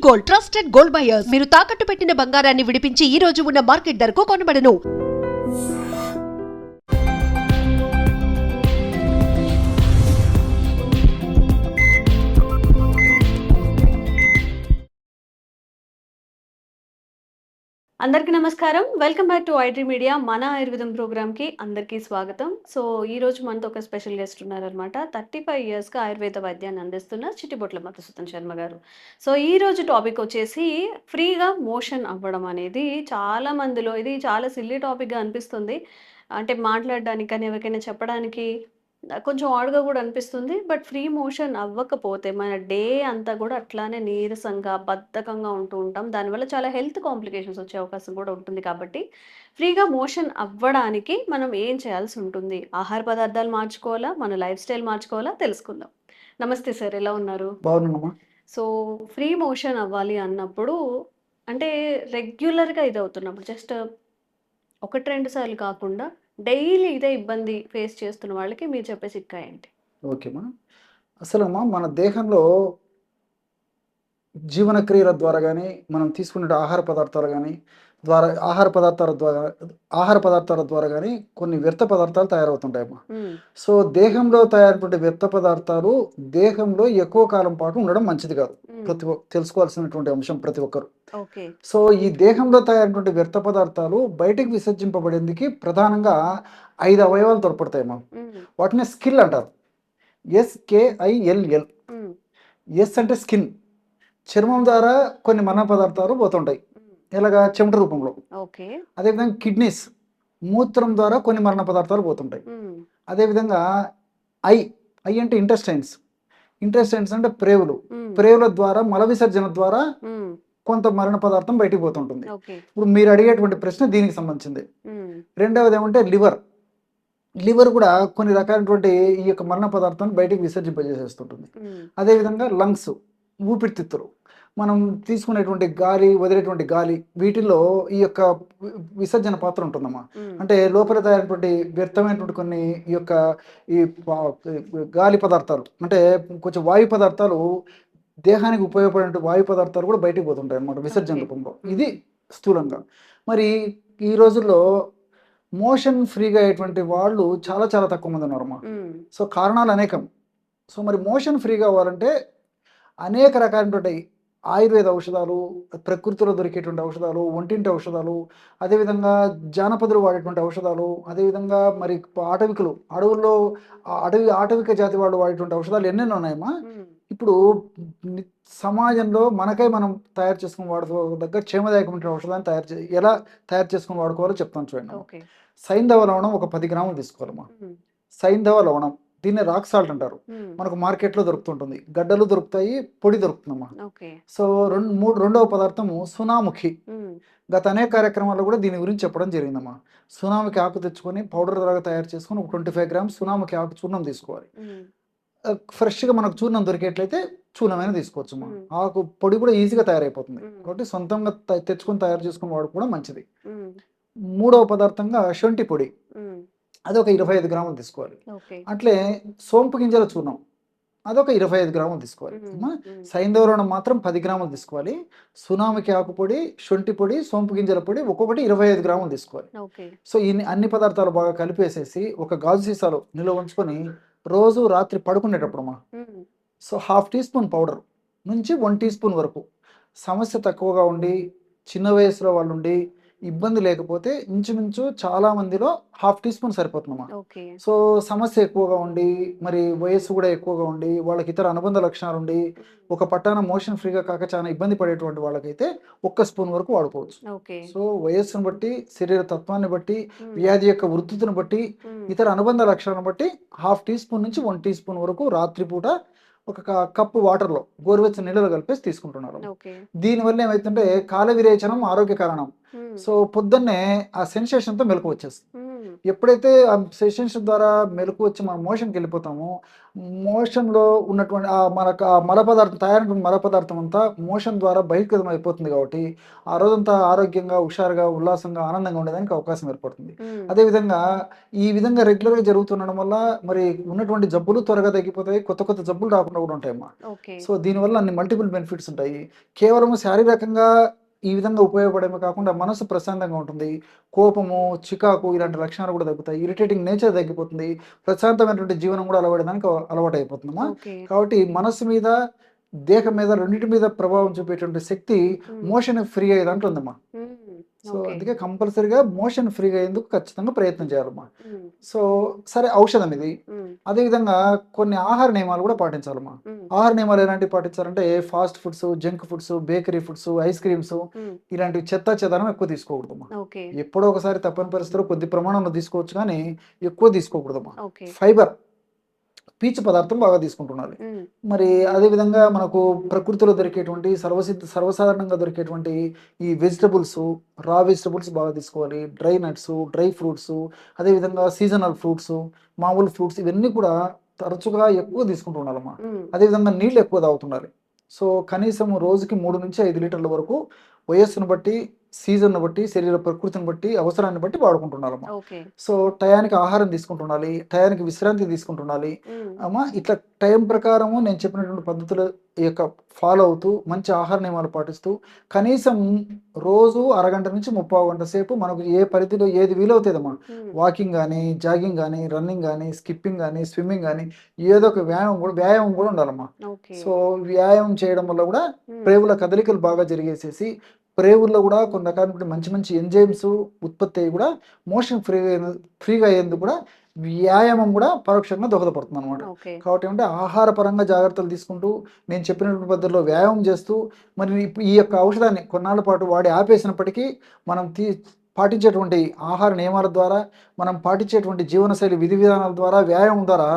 Gold, trusted gold buyers. మీరు తాకట్టు పెట్టిన బంగారాన్ని విడిపించి ఈ రోజు ఉన్న మార్కెట్ ధరకు కొనబడను. అందరికీ నమస్కారం. Welcome back to IT media. మన ఆయుర్వేదం ప్రోగ్రామ్‌కి అందరికీ స్వాగతం. సో, ఈరోజు మనతో ఒక స్పెషల్ గెస్ట్ ఉన్నారనమాట. 35 ఇయర్స్‌గా ఆయుర్వేద వైద్యాన్ని అందిస్తున్న చిట్టిబొట్ల మధుసూదన్ శర్మ గారు. సో, ఈరోజు టాపిక్ వచ్చేసి ఫ్రీగా మోషన్ అవ్వడం అనేది చాలా మందిలో ఇది చాలా సిల్లీ టాపిక్‌గా అనిపిస్తుంది. అంటే మాట్లాడడానికి కానీ, ఎవరికైనా చెప్పడానికి కొంచెం ఆడ్‌గా కూడా అనిపిస్తుంది. బట్ ఫ్రీ మోషన్ అవ్వకపోతే మన డే అంతా కూడా అట్లానే నీరసంగా, బద్ధకంగా ఉంటూ ఉంటాం. దానివల్ల చాలా హెల్త్ కాంప్లికేషన్స్ వచ్చే అవకాశం కూడా ఉంటుంది కాబట్టి, ఫ్రీగా మోషన్ అవ్వడానికి మనం ఏం చేయాల్సి ఉంటుంది? ఆహార పదార్థాలు మార్చుకోవాలా? మన లైఫ్ స్టైల్ మార్చుకోవాలా? తెలుసుకుందాం. నమస్తే సార్, ఎలా ఉన్నారు? బాగున్నానమ్మా. సో, ఫ్రీ మోషన్ అవ్వాలి అన్నప్పుడు అంటే రెగ్యులర్‌గా ఇదవుతున్నప్పుడు జస్ట్ 1, 2 సార్లు కాకుండా డైలీ ఇదే ఇబ్బంది ఫేస్ చేస్తున్న వాళ్ళకి మీరు చెప్పే చిట్కా ఏంటి? ఓకేమ్మా. అసలమ్మా మన దేహంలో జీవన క్రియల ద్వారా గానీ, మనం తీసుకునే ఆహార పదార్థాల ద్వారా గానీ కొన్ని వ్యర్థ పదార్థాలు తయారవుతుంటాయమ్మా. హ్మ్. సో, దేహంలో తయారైనటువంటి వ్యర్థ పదార్థాలు దేహంలో ఎక్కువ కాలం పాటు ఉండడం మంచిది కాదు. హ్మ్. తెలుసుకోవాల్సినటువంటి అంశం ప్రతి ఒక్కరు. ఓకే. సో, ఈ దేహంలో తయారైనటువంటి వ్యర్థ పదార్థాలు బయటికి విసర్జింపబడేందుకు ప్రధానంగా 5 అవయవాలు తోడ్పడతాయమ్మా. హ్మ్. వాటిని స్కిల్ అంటారు. SKILL. హ్మ్. ఎస్ అంటే స్కిన్. చర్మం ద్వారా కొన్ని మల పదార్థాలు పోతుంటాయి. హ్మ్. ఎలాగా? చెమట రూపంలో. ఓకే. అదేవిధంగా కిడ్నీస్, మూత్రం ద్వారా కొన్ని మలిన పదార్థాలు పోతుంటాయి. హ్మ్. అదేవిధంగా ఐ అంటే ఇంటెస్టైన్స్. ఇంటెస్టైన్స్ అంటే ప్రేవులు. హ్మ్. ప్రేవుల ద్వారా మల విసర్జన ద్వారా హ్మ్. కొంత మలిన పదార్థం బయటికి పోతుంటుంది. ఓకే. ఇప్పుడు మీరు అడిగేటువంటి ప్రశ్న దీనికి సంబంధించింది. హ్మ్. రెండవది ఏమంటే లివర్. లివర్ కూడా కొన్ని రకాలైనటువంటి ఈ యొక్క మలిన పదార్థాన్ని బయటికి విసర్జింపజేసేస్తుంటుంది. హ్మ్. అదేవిధంగా లంగ్స్, ఊపిరితిత్తులు. మనం తీసుకునేటువంటి గాలి, వదిలేటువంటి గాలి, వీటిల్లో ఈ యొక్క విసర్జన పాత్ర ఉంటుందమ్మా. హ్మ్. అంటే లోపల తయారైనటువంటి వ్యర్థమైనటువంటి కొన్ని ఈ యొక్క ఈ గాలి పదార్థాలు, అంటే కొంచెం వాయు పదార్థాలు, దేహానికి ఉపయోగపడే వాయు పదార్థాలు కూడా బయటికి పోతుంటాయి అన్నమాట విసర్జన ఓకే. రూపంలో. హ్మ్. ఇది స్థూలంగా. మరి ఈ రోజుల్లో మోషన్ ఫ్రీగా అయ్యేటువంటి వాళ్ళు చాలా చాలా తక్కువ మంది ఉన్నారమ్మా. హ్మ్. సో, కారణాలు అనేకం. సో, మరి మోషన్ ఫ్రీగా అవ్వాలంటే అనేక రకాలైనటువంటి ఆయుర్వేద ఔషధాలు, ప్రకృతిలో దొరికేటువంటి ఔషధాలు, ఒంటింటి ఔషధాలు, అదేవిధంగా జానపదులు వాడేటువంటి ఔషధాలు, అదేవిధంగా మరి ఆటవికులు, అడవుల్లో ఆటవిక జాతి వాళ్ళు వాడేటువంటి ఔషధాలు ఎన్నెన్నో ఉన్నాయమ్మా. హ్మ్. ఇప్పుడు ని సమాజంలో మనకై మనం తయారు చేసుకొని వాడుకోదగ్గ క్షేమదాయకమైన ఔషధాన్ని ఎలా తయారు చేసుకొని వాడుకోవాలో చెప్తాను చూడండమ్మా. ఓకే. సైంధవ లవణం ఒక 10 గ్రాములు తీసుకోవాలమ్మా. హ్మ్. సైంధవ లవణం, దీన్ని రాక్ సాల్ట్ అంటారు. హ్మ్. మనకు మార్కెట్‌లో దొరుకుతుంటుంది. గడ్డలు దొరుకుతాయి, పొడి దొరుకుతుందమ్మా. ఓకే. సో, రెండవ పదార్థము సునాముఖి. హ్మ్. గత అనేక కార్యక్రమాల్లో కూడా దీని గురించి చెప్పడం జరిగిందమ్మా. సునాముఖి ఆకు తెచ్చుకొని పౌడర్ లాగా తయారు చేసుకొని ఒక 25 గ్రామ్స్ సునాముఖి ఆకు చూర్ణం తీసుకోవాలి. హ్మ్. ఫ్రెష్‌గా మనకు చూర్ణం దొరికేట్లయితే చూర్ణమైనా తీసుకోవచ్చమ్మా. హ్మ్. ఆకు పొడి కూడా ఈజీగా తయారైపోతుంది. హ్మ్. కాబట్టి సొంతంగా తెచ్చుకొని తయారు చేసుకొని వాడుకోవడం మంచిది. హ్మ్. మూడవ పదార్థంగా శొంఠి పొడి. హ్మ్. అదొక 25 గ్రాములు తీసుకోవాలి. ఓకే. అట్లే సోంపు గింజల చూర్ణం, అదొక 25 గ్రాములు తీసుకోవాలి. హ్మ్. అమ్మా, హ్మ్. సైంధవ లవణం మాత్రం 10 గ్రాములు తీసుకోవాలి. సునామికి ఆకు పొడి, శొంఠి పొడి, సోంపు గింజల పొడి ఒక్కొక్కటి 25 గ్రాములు తీసుకోవాలి. ఓకే. సో, అన్ని పదార్థాలు బాగా కలిపేసేసి ఒక గాజు సీసాలో నిల్వ ఉంచుకొని రోజు రాత్రి పడుకునేటప్పుడమ్మా, hmm. So, half teaspoon powder నుంచి 1 టీ స్పూన్ వరకు, సమస్య తక్కువగా ఉండి, చిన్న వయసులో వాళ్ళుండి, ఇబ్బంది లేకపోతే ఇంచుమించు చాలా మందిలో హాఫ్ టీ స్పూన్ సరిపోతుందమ్మా. ఓకే. సో, సమస్య ఎక్కువగా ఉండి, మరి వయస్సు కూడా ఎక్కువగా ఉండి, వాళ్ళకి ఇతర అనుబంధ లక్షణాలుండి, హ్మ్. ఒక పట్టాన మోషన్ ఫ్రీగా కాక చాలా ఇబ్బంది పడేటువంటి వాళ్ళకైతే ఒక్క స్పూన్ వరకు వాడుకోవచ్చు. ఓకే. సో, వయస్సును బట్టి, శరీర తత్వాన్ని బట్టి, హ్మ్. వ్యాధి యొక్క వృత్తిని బట్టి, హ్మ్. ఇతర అనుబంధ లక్షణాలను బట్టి హాఫ్ టీ స్పూన్ నుంచి 1 టీ స్పూన్ వరకు రాత్రిపూట ఒక కప్పు వాటర్‌లో గోరువెచ్చని నీళ్ళలో కలిపేసి తీసుకుంటున్నారు. ఓకే. దీనివల్ల ఏమైతుందంటే కాల విరేచనం ఆరోగ్య కారణం. హ్మ్. సో, పొద్దున్నే ఆ సెన్సేషన్‌తో మెలుకువ వచ్చేస్తుంది. హ్మ్. ఎప్పుడైతే ఆ సెషన్స్ ద్వారా మెలకు వచ్చి మనం మోషన్కి వెళ్ళిపోతామో, మోషన్లో ఉన్నటువంటి మనకు ఆ మల పదార్థం తయారైన మల పదార్థం అంతా మోషన్ ద్వారా బహిర్గతం అయిపోతుంది కాబట్టి ఆ రోజంతా ఆరోగ్యంగా, హుషారుగా, ఉల్లాసంగా, ఆనందంగా ఉండడానికి అవకాశం ఏర్పడుతుంది. అదేవిధంగా ఈ విధంగా రెగ్యులర్గా జరుగుతుండడం వల్ల మరి ఉన్నటువంటి జబ్బులు త్వరగా తగ్గిపోతాయి, కొత్త కొత్త జబ్బులు రాకుండా కూడా ఉంటాయమ్మా. సో దీనివల్ల అన్ని మల్టిపుల్ బెనిఫిట్స్ ఉంటాయి. కేవలం శారీరకంగా ఈ విధంగా ఉపయోగపడమే కాకుండా మనసు ప్రశాంతంగా ఉంటుంది, కోపము, చికాకు ఇలాంటి లక్షణాలు కూడా తగ్గుతాయి, ఇరిటేటింగ్ నేచర్ తగ్గిపోతుంది, ప్రశాంతమైనటువంటి జీవనం కూడా అలవాటు అయిపోతుందమ్మా. కాబట్టి మనసు మీద, దేహం మీద, రెండింటి మీద ప్రభావం చూపేటువంటి శక్తి మోషన్ ఫ్రీ అయ్యే దాంట్లో ఉందమ్మా. సో అందుకే కంపల్సరీగా మోషన్ ఫ్రీగా అయ్యేందుకు ఖచ్చితంగా ప్రయత్నం చేయాలమ్మా. సో సరే, ఔషధం ఇది. అదేవిధంగా కొన్ని ఆహార నియమాలు కూడా పాటించాలమ్మా. ఆహార నియమాలు ఎలాంటివి పాటించాలంటే fast foods, junk foods, bakery foods, ice creams ఇలాంటివి చెదారం ఎక్కువ తీసుకోకూడదమ్మా. ఎప్పుడో ఒకసారి తప్పని పరిస్థితుల్లో కొద్ది ప్రమాణంలో తీసుకోవచ్చు, కానీ ఎక్కువ తీసుకోకూడదమ్మా. ఫైబర్, పీచు పదార్థం బాగా తీసుకుంటున్నారు. మరి అదేవిధంగా మనకు ప్రకృతిలో దొరికేటువంటి సర్వసాధారణంగా దొరికేటువంటి ఈ వెజిటబుల్స్, రా వెజిటబుల్స్ బాగా తీసుకోవాలి. డ్రై నట్స్, డ్రై ఫ్రూట్స్, అదేవిధంగా సీజనల్ ఫ్రూట్స్, మామూలు ఫ్రూట్స్, ఇవన్నీ కూడా తరచుగా ఎక్కువ తీసుకుంటూ ఉండాలమ్మా. అదేవిధంగా నీళ్ళు ఎక్కువ తాగుతుండాలి. సో కనీసం రోజుకి 3 నుంచి 5 లీటర్ల వరకు వయస్సును బట్టి, సీజన్ను బట్టి, శరీర ప్రకృతిని బట్టి, అవసరాన్ని బట్టి వాడుకుంటున్నారమ్మా. సో టయానికి ఆహారం తీసుకుంటుండాలి, టయానికి విశ్రాంతి తీసుకుంటుండాలి అమ్మా. ఇట్లా టైం ప్రకారము నేను చెప్పినటువంటి పద్ధతుల యొక్క ఫాలో అవుతూ మంచి ఆహార నియమాలు పాటిస్తూ కనీసం రోజు అరగంట నుంచి 30 గంట సేపు మనకు ఏ పరిధిలో ఏది వీలవుతుందమ్మా, వాకింగ్ కానీ, జాగింగ్ కానీ, రన్నింగ్ కానీ, స్కిప్పింగ్ కానీ, స్విమ్మింగ్ కానీ, ఏదో ఒక వ్యాయామం కూడా ఉండాలమ్మా. సో వ్యాయామం చేయడం వల్ల కూడా ప్రేవుల కదలికలు బాగా జరిగేసేసి ప్రేవుల్లో కూడా కొన్ని రకాల మంచి మంచి ఎంజైమ్స్ ఉత్పత్తి అయ్యి కూడా మోషన్ ఫ్రీగా అయ్యేందుకు కూడా వ్యాయామం కూడా పరోక్షంగా దోహదపడుతుంది అనమాట. కాబట్టి ఏమంటే ఆహార పరంగా జాగ్రత్తలు తీసుకుంటూ నేను చెప్పినటువంటి పద్ధతిలో వ్యాయామం చేస్తూ మరి ఈ యొక్క ఔషధాన్ని కొన్నాళ్ళ పాటు వాడి ఆపేసినప్పటికీ మనం పాటించేటువంటి ఆహార నియమాల ద్వారా, మనం పాటించేటువంటి జీవనశైలి విధి విధానాల ద్వారా, వ్యాయామం ద్వారా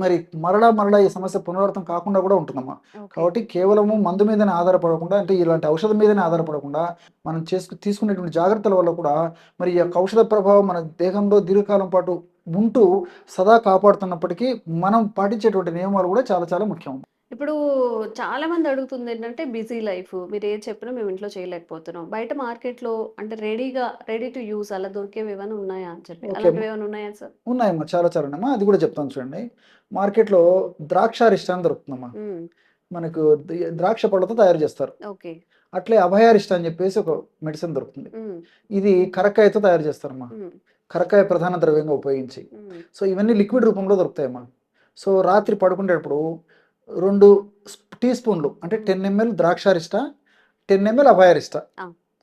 మరి మరలా ఈ సమస్య పునరావృతం కాకుండా కూడా ఉంటుందమ్మా. కాబట్టి కేవలము మందు మీదనే ఆధారపడకుండా, అంటే ఇలాంటి ఔషధం మీదనే ఆధారపడకుండా మనం తీసుకునేటువంటి జాగ్రత్తల వల్ల కూడా మరి ఈ యొక్క ఔషధ ప్రభావం మన దేహంలో దీర్ఘకాలం పాటు ఉంటూ సదా కాపాడుతున్నప్పటికీ మనం పాటించేటువంటి నియమాలు కూడా చాలా చాలా ముఖ్యం. ఇప్పుడు చాలా మంది అడుగుతుంది ఏంటంటే బిజీ లైఫ్, మీరు ఏది చెప్పినా మేము ఇంట్లో చేయలేకపోతున్నాం, బయట మార్కెట్లో అంటే రెడీ టు యూస్ అలా దొరికేవి ఏమైనా ఉన్నాయా అని చెప్పి, అలాంటివి ఏమైనా ఉన్నాయా సార్? ఉన్నాయమ్మా, చాలా చాలా ఉన్నాయమ్మా. అది కూడా చెప్తాను చూడండి. మార్కెట్లో ద్రాక్షారిష్ట అని దొరుకుతుందమ్మా. మనకు ద్రాక్ష పళ్ళతో తయారు చేస్తారు. అట్లే అభయారిష్ట అని చెప్పేసి ఒక మెడిసిన్ దొరుకుతుంది. ఇది కరక్కాయతో తయారు చేస్తారమ్మా. కరక్కాయ ప్రధాన ద్రవ్యంగా ఉపయోగించి. సో ఇవన్నీ లిక్విడ్ రూపంలో దొరుకుతాయమ్మా. సో రాత్రి పడుకునేటప్పుడు 2 టీ స్పూన్లు అంటే 10 ml ద్రాక్షారిష్ట, 10 ml అభయారిష్ట,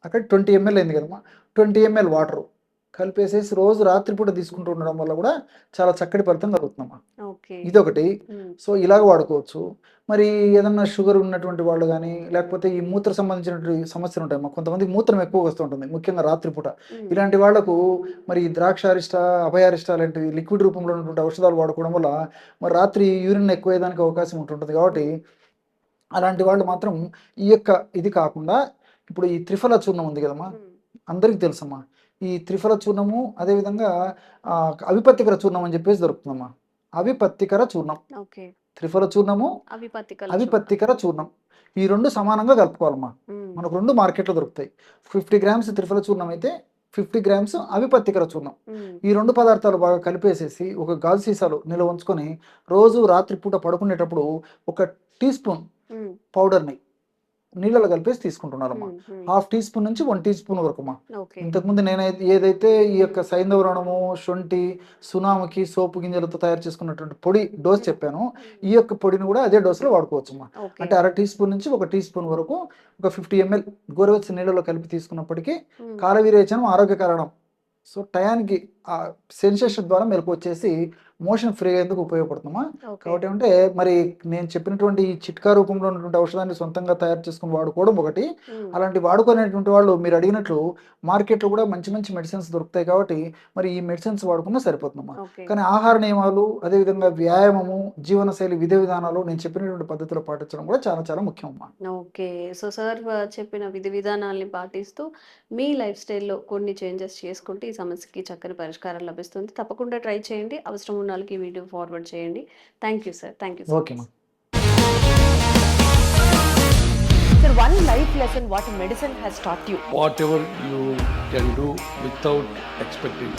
అక్కడ 20 ml అయింది కదమ్మా, 20 ml వాటర్ కలిపేసేసి రోజు రాత్రిపూట తీసుకుంటూ ఉండడం వల్ల కూడా చాలా చక్కటి ఫలితం కలుగుతుందమ్మా. ఇదొకటి. సో ఇలాగ వాడుకోవచ్చు. మరి ఏదన్నా షుగర్ ఉన్నటువంటి వాళ్ళు కానీ, లేకపోతే ఈ మూత్ర సంబంధించినటువంటి సమస్యలు ఉంటాయమ్మా. కొంతమంది మూత్రం ఎక్కువ వస్తూ ఉంటుంది, ముఖ్యంగా రాత్రిపూట. ఇలాంటి వాళ్లకు మరి ద్రాక్షారిష్ట, అభయారిష్ట లాంటివి లిక్విడ్ రూపంలో ఉన్నటువంటి ఔషధాలు వాడుకోవడం వల్ల మరి రాత్రి యూరిన్ ఎక్కువ అయ్యేదానికి అవకాశం ఉంటుంటుంది. కాబట్టి అలాంటి వాళ్ళు మాత్రం ఈ యొక్క ఇది కాకుండా ఇప్పుడు ఈ త్రిఫల చూర్ణం ఉంది కదమ్మా, అందరికీ తెలుసమ్మా. ఈ త్రిఫల చూర్ణము, అదేవిధంగా అవిపత్తికర చూర్ణం అని చెప్పేసి దొరుకుతుందమ్మా. అవిపత్తికర చూర్ణం, త్రిఫల చూర్ణము, అవిపత్తికర చూర్ణం, ఈ 2 సమానంగా కలుపుకోవాలమ్మా. మనకు 2 మార్కెట్లో దొరుకుతాయి. 50 grams త్రిఫల చూర్ణం అయితే 50 grams అవిపత్తికర చూర్ణం. ఈ 2 పదార్థాలు బాగా కలిపేసేసి ఒక గాజు సీసాలో నిల్వ ఉంచుకొని రోజు రాత్రిపూట పడుకునేటప్పుడు 1 టీ స్పూన్ పౌడర్ని నీళ్ళలో కలిపేసి తీసుకుంటున్నారమ్మా. 1/2 టీ స్పూన్ నుంచి 1 టీ స్పూన్ వరకుమా. ఇంతకుముందు నేనైతే ఏదైతే ఈ యొక్క సైంధవరణము, శొంఠి, సునాముకి, సోపు గింజలతో తయారు చేసుకున్నటువంటి పొడి డోస్ చెప్పాను, ఈ యొక్క పొడిని కూడా అదే డోస్లో వాడుకోవచ్చమ్మా. అంటే 1/2 టీ స్పూన్ నుంచి 1 టీ స్పూన్ వరకు ఒక 50 ml గోరువెచ్చని నీళ్ళలో కలిపి తీసుకున్నప్పటికీ కాలవిరేచనం ఆరోగ్య కారణం. సో టయానికి ఆ సెన్సేషన్ ద్వారా మెలకు వచ్చేసి మోషన్ ఫ్రీ అయ్యేందుకు ఉపయోగపడుతుందమ్మా. ఓకే. కాబట్టి అంటే మరి నేను చెప్పినటువంటి ఈ చిట్కా రూపంలో ఉన్నటువంటి ఔషధాన్ని సొంతంగా తయారు చేసుకుని వాడుకోవడం ఒకటి. హ్మ్. అలాంటి వాడుకునేటువంటి వాళ్ళు మీరు అడిగినట్లు మార్కెట్లో కూడా మంచి మంచి మెడిసిన్స్ దొరుకుతాయి కాబట్టి మరి ఈ మెడిసిన్స్ వాడుకున్నా సరిపోతుందమ్మా. ఓకే. కానీ ఆహార నియమాలు, అదేవిధంగా వ్యాయామము, జీవనశైలి విధి విధానాలు నేను చెప్పినటువంటి పద్ధతిలో పాటించడం కూడా చాలా చాలా ముఖ్యం అమ్మా. ఓకే. సో సార్ చెప్పిన విధి విధానాల్ని పాటిస్తూ మీ లైఫ్ స్టైల్‌లో కొన్ని చేంజెస్ చేసుకుంటే ఈ సమస్యకి చక్కని పరిష్కారం లభిస్తుంది. తప్పకుండా ట్రై చేయండి. అవసరం ఉన్న వాళ్ళకి ఈ వీడియో ఫార్వర్డ్ చేయండి. Thank you sir. Thank you so okay much. అమ్మా. Sir, one life lesson what medicine has taught you. whatever you can do without expecting.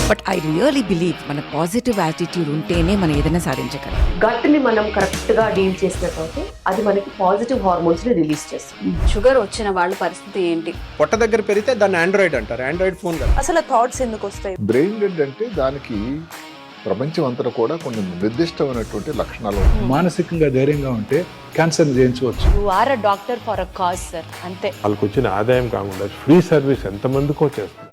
But I really believe మన పాజిటివ్ యాటిట్యూడ్ ఉంటేనే మనం ఏదైనా సాధించగలం. గట్ని మనం కరెక్ట్గా deal చేసినట్లయితే అది మనకి పాజిటివ్ హార్మోన్స్ని రిలీజ్ చేస్తుంది. షుగర్ వచ్చిన వాళ్ళ పరిస్థితి ఏంటి? పొట్ట దగ్గర పెరిగితే దాన్ని ఆండ్రాయిడ్ అంటారు, ఆండ్రాయిడ్ ఫోన్ కదా. అసలు థాట్స్ ఎందుకు వస్తాయి? బ్రెయిన్ డెడ్ అంటే దానికి ప్రపంచం అంతా కూడా కొన్ని నిర్దిష్టమైనటువంటి లక్షణాలు ఉంటాయి. మానసికంగా ధైర్యంగా ఉంటే క్యాన్సర్ జయించవచ్చు. You are a doctor for a cause sir, అంతే. వాళ్ళకి వచ్చిన ఆదాయం కాకుండా ఫ్రీ సర్వీస్ ఎంతమందికో చేస్తుంది.